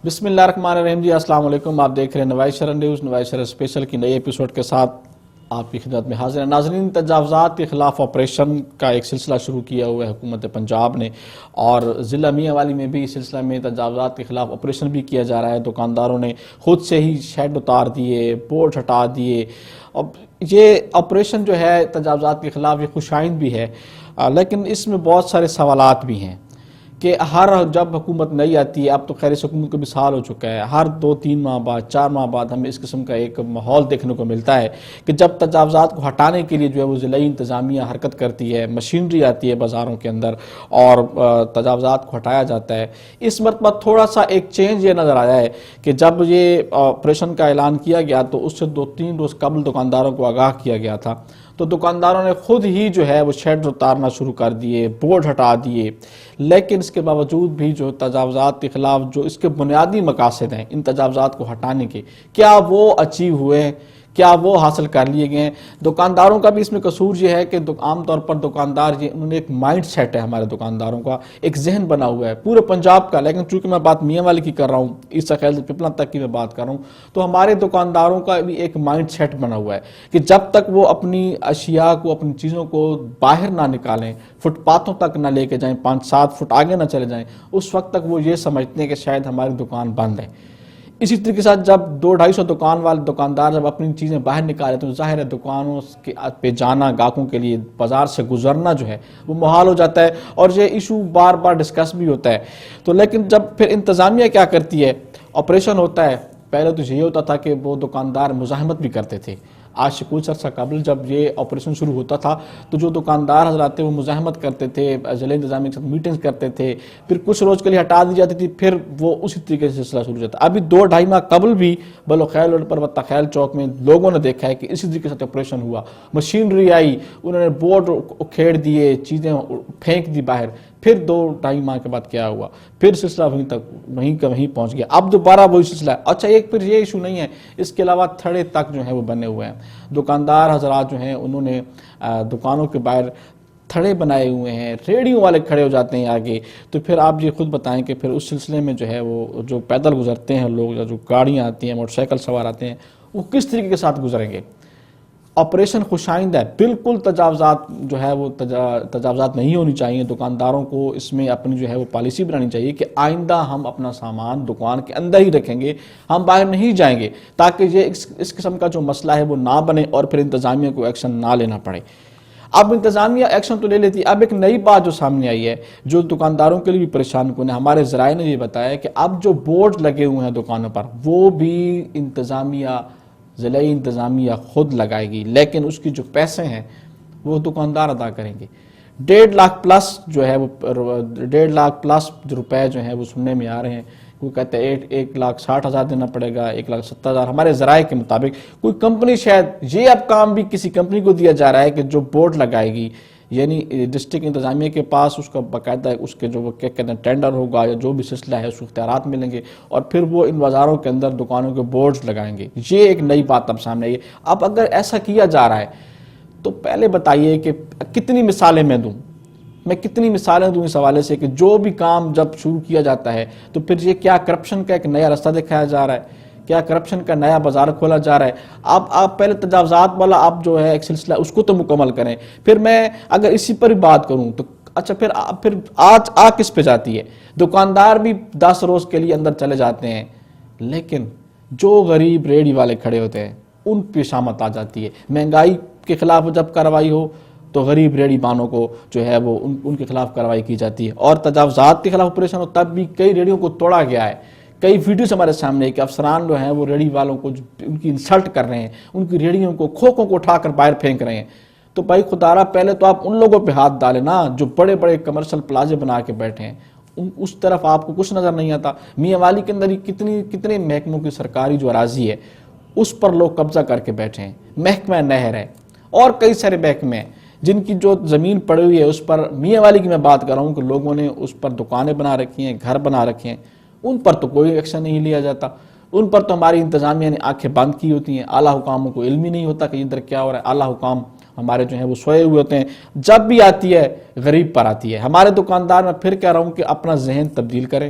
بسم اللہ الرحمن الرحیم جی، السلام علیکم۔ آپ دیکھ رہے ہیں نواز شرح نیوز، نواز شرح اسپیشل کی نئی ایپیسوڈ کے ساتھ آپ کی خدمت میں حاضر ہیں۔ ناظرین، تجاوزات کے خلاف آپریشن کا ایک سلسلہ شروع کیا ہوا ہے حکومت پنجاب نے، اور ضلع میاں والی میں بھی اس سلسلہ میں تجاوزات کے خلاف آپریشن بھی کیا جا رہا ہے۔ دکانداروں نے خود سے ہی شیڈ اتار دیے، بورڈ ہٹا دیے۔ اب یہ آپریشن جو ہے تجاوزات کے خلاف، یہ خوش آئند بھی ہے، لیکن اس میں بہت سارے سوالات بھی ہیں کہ جب حکومت نئی آتی ہے، اب تو خیر اس حکومت کو بھی سال ہو چکا ہے، ہر 2-3 ماہ بعد 4 ماہ بعد ہمیں اس قسم کا ایک ماحول دیکھنے کو ملتا ہے کہ جب تجاوزات کو ہٹانے کے لیے جو ہے وہ ضلعی انتظامیہ حرکت کرتی ہے، مشینری آتی ہے بازاروں کے اندر اور تجاوزات کو ہٹایا جاتا ہے۔ اس مرتبہ تھوڑا سا ایک چینج یہ نظر آیا ہے کہ جب یہ آپریشن کا اعلان کیا گیا تو اس سے 2-3 روز قبل دکانداروں کو آگاہ کیا گیا تھا، تو دکانداروں نے خود ہی جو ہے وہ شیڈ اتارنا شروع کر دیے، بورڈ ہٹا دیے۔ لیکن اس کے باوجود بھی جو تجاوزات کے خلاف جو اس کے بنیادی مقاصد ہیں ان تجاوزات کو ہٹانے کے، کیا وہ اچیو ہوئے ہیں، کیا وہ حاصل کر لیے گئے ہیں؟ دکانداروں کا بھی اس میں قصور یہ ہے کہ عام طور پر دکاندار انہوں نے ایک مائنڈ سیٹ ہے، ہمارے دکانداروں کا ایک ذہن بنا ہوا ہے پورے پنجاب کا، لیکن چونکہ میں بات میاں والی کی کر رہا ہوں، عیسیٰ خیل سے پپلا تک کی میں بات کر رہا ہوں، تو ہمارے دکانداروں کا بھی ایک مائنڈ سیٹ بنا ہوا ہے کہ جب تک وہ اپنی اشیاء کو، اپنی چیزوں کو باہر نہ نکالیں، فٹ پاتھوں تک نہ لے کے جائیں، 5-7 فٹ آگے نہ چلے جائیں، اس وقت تک وہ یہ سمجھتے ہیں کہ شاید ہماری دکان بند ہے۔ اسی طریقے کے ساتھ جب 200-250 دکان والے دکاندار جب اپنی چیزیں باہر نکالے تو ظاہر ہے دکانوں پہ جانا، گاہکوں کے لیے بازار سے گزرنا جو ہے وہ محال ہو جاتا ہے، اور یہ ایشو بار بار ڈسکس بھی ہوتا ہے۔ تو لیکن جب پھر انتظامیہ کیا کرتی ہے، آپریشن ہوتا ہے، پہلے تو یہی ہوتا تھا کہ وہ دکاندار مزاحمت بھی کرتے تھے۔ آج سے کچھ عرصہ قبل جب یہ آپریشن شروع ہوتا تھا تو جو دکاندار حضرات تھے وہ مزاحمت کرتے تھے، ضلع انتظامیہ کے ساتھ میٹنگز کرتے تھے، پھر کچھ روز کے لیے ہٹا دی جاتی تھی، پھر وہ اسی طریقے سے سلسلہ شروع ہو جاتا۔ ابھی 2-2.5 ماہ قبل بھی بلوخیل روڈ پر خیل چوک میں لوگوں نے دیکھا ہے کہ اسی طریقے سے آپریشن ہوا، مشینری آئی، انہوں نے بورڈ اکھیڑ دیے، چیزیں پھینک دی باہر۔ پھر 2-2.5 ماہ کے بعد کیا ہوا، پھر سلسلہ وہیں پہنچ گیا، اب دوبارہ وہی سلسلہ ہے۔ اچھا، ایک پھر یہ ایشو نہیں ہے، اس کے علاوہ تھڑے تک جو ہیں وہ بنے ہوئے ہیں۔ دکاندار حضرات جو ہیں انہوں نے دکانوں کے باہر تھڑے بنائے ہوئے ہیں، ریڑیوں والے کھڑے ہو جاتے ہیں آگے۔ تو پھر آپ یہ خود بتائیں کہ پھر اس سلسلے میں جو ہے وہ جو پیدل گزرتے ہیں لوگ، یا جو گاڑیاں آتی ہیں، موٹر سائیکل سوار آتے ہیں، وہ کس طریقے کے ساتھ گزریں گے؟ آپریشن خوشائند ہے، بالکل تجاوزات جو ہے وہ تجاوزات نہیں ہونی چاہیے۔ دکانداروں کو اس میں اپنی جو ہے وہ پالیسی بنانی چاہیے کہ آئندہ ہم اپنا سامان دکان کے اندر ہی رکھیں گے، ہم باہر نہیں جائیں گے، تاکہ یہ اس قسم کا جو مسئلہ ہے وہ نہ بنے اور پھر انتظامیہ کو ایکشن نہ لینا پڑے۔ اب انتظامیہ ایکشن تو لے لیتی، اب ایک نئی بات جو سامنے آئی ہے جو دکانداروں کے لیے بھی پریشان کن ہے۔ ہمارے ذرائع نے یہ بتایا کہ اب جو بورڈ لگے ہوئے ہیں دکانوں پر وہ بھی انتظامیہ، ضلعی انتظامیہ خود لگائے گی، لیکن اس کی جو پیسے ہیں وہ دکاندار ادا کریں گے۔ 1.5 لاکھ پلس جو ہے وہ 1.5 لاکھ پلس روپے جو ہیں وہ سننے میں آ رہے ہیں۔ کوئی کہتے ہیں 1,60,000 دینا پڑے گا، 1,70,000 ہمارے ذرائع کے مطابق۔ کوئی کمپنی شاید یہ اب کام بھی کسی کمپنی کو دیا جا رہا ہے کہ جو بورڈ لگائے گی، یعنی ڈسٹرکٹ انتظامیہ کے پاس اس کا باقاعدہ اس کے جو کیا کہتے ہیں ٹینڈر ہوگا، یا جو بھی سلسلہ ہے اس کو اختیارات ملیں گے، اور پھر وہ ان بازاروں کے اندر دکانوں کے بورڈز لگائیں گے۔ یہ ایک نئی بات اب سامنے آئی ہے۔ اب اگر ایسا کیا جا رہا ہے تو پہلے بتائیے کہ کتنی مثالیں میں کتنی مثالیں دوں اس حوالے سے کہ جو بھی کام جب شروع کیا جاتا ہے تو پھر یہ کیا کرپشن کا ایک نیا راستہ دکھایا جا رہا ہے، کیا کرپشن کا نیا بازار کھولا جا رہا ہے۔ آپ پہلے تجاوزات والا آپ جو ہے ایک سلسلہ اس کو تو مکمل کریں، پھر میں اگر اسی پر بات کروں تو اچھا پھر آج کس پہ جاتی ہے؟ دکاندار بھی 10 روز کے لیے اندر چلے جاتے ہیں، لیکن جو غریب ریڑھی والے کھڑے ہوتے ہیں ان پہ شامت آ جاتی ہے۔ مہنگائی کے خلاف جب کارروائی ہو تو غریب ریڑھی بانوں کو جو ہے وہ ان کے خلاف کارروائی کی جاتی ہے، اور تجاوزات کے خلاف آپریشن ہو تب بھی کئی ریڑھیوں کو توڑا گیا ہے۔ کئی ویڈیوز ہمارے سامنے ہے کہ افسران جو ہیں وہ ریڑھی والوں کو ان کی انسلٹ کر رہے ہیں، ان کی ریڑھیوں کو، کھوکھوں کو اٹھا کر باہر پھینک رہے ہیں۔ تو بھائی خدارہ پہلے تو آپ ان لوگوں پہ ہاتھ ڈالیں نا جو بڑے بڑے کمرشل پلازے بنا کے بیٹھے ہیں، اس طرف آپ کو کچھ نظر نہیں آتا۔ میاں والی کے اندر ہی کتنے محکموں کی سرکاری جو اراضی ہے اس پر لوگ قبضہ کر کے بیٹھے ہیں۔ محکمہ نہر ہے اور کئی سارے محکمے ہیں جن کی جو زمین پڑی ہوئی ہے اس پر، میاں والی کی میں بات کر رہا ہوں کہ لوگوں نے اس پر دکانیں بنا رکھی ہیں، گھر بنا رکھے ہیں، ان پر تو کوئی ایکشن نہیں لیا جاتا۔ ان پر تو ہماری انتظامیہ نے آنکھیں بند کی ہوتی ہیں، اعلیٰ حکاموں کو علم ہی نہیں ہوتا کہ ادھر کیا ہو رہا ہے۔ اعلیٰ حکام ہمارے جو ہیں وہ سوئے ہوئے ہوتے ہیں، جب بھی آتی ہے غریب پر آتی ہے۔ ہمارے دکاندار، میں پھر کہہ رہا ہوں کہ اپنا ذہن تبدیل کریں،